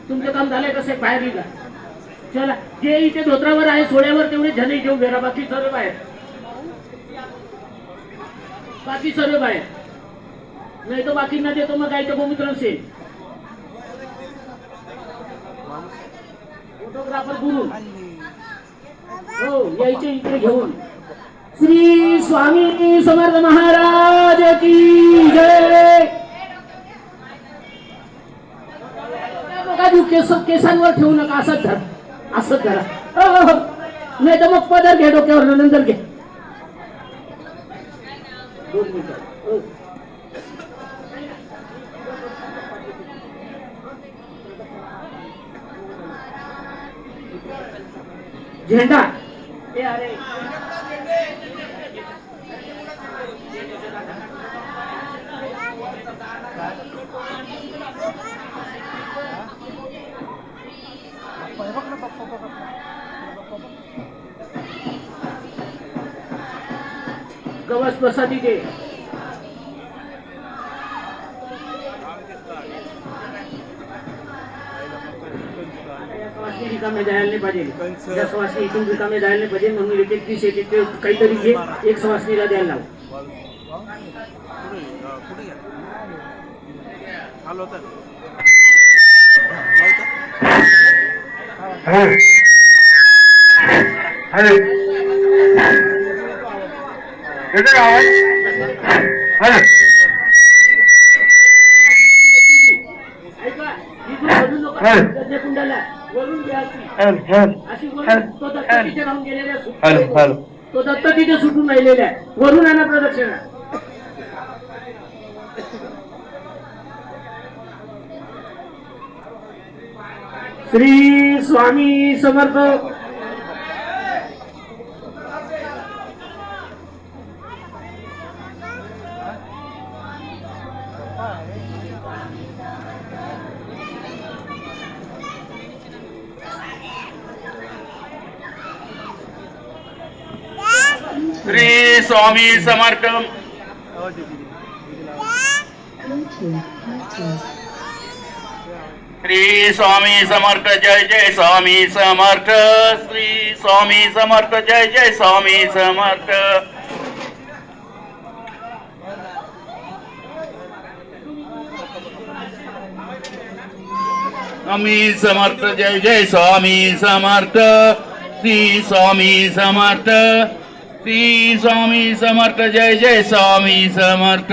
तुमचं काम झालंय कसं बाहेर निघा. चला जे इथे धोत्रावर आहे सोड्यावर तेवढे झणे घेऊन गेला, बाकी सर्व बाहेर, बाकी सर्व बाहेर. नाही तर बाकींना देतो मग गायचं गोमूत्र असेल. फोटोग्राफर गुरु हो यायचे इकडे घेऊन. श्री स्वामी समर्थ महाराज की जय. केसांवर ठेवू नका, असंच धरा, असंच धरा. नाही तर मग पदर घे डोक्यावर, नंतर घे. 2 मिनिटं. झेंडा गवस प्रसादी दे. रिकामे जायला नाही पाहिजे, त्या सवासनी इथून रिकामे जायला नाही पाहिजे, म्हणून एक एक दिवस एक काहीतरी घे, एक सवासनीला द्यायला लाव. कुंडाला वरून तो दत्त तिथे सुटून राहिलेला आहे, वरून आणा प्रदक्षिणा. श्री स्वामी समर्थ. श्री स्वामी समर्थ. श्री स्वामी समर्थ. जय जय स्वामी समर्थ. श्री स्वामी समर्थ. जय जय स्वामी समर्थ. स्वामी समर्थ. जय जय स्वामी समर्थ. श्री स्वामी समर्थ. श्री स्वामी समर्थ. जय जय स्वामी समर्थ.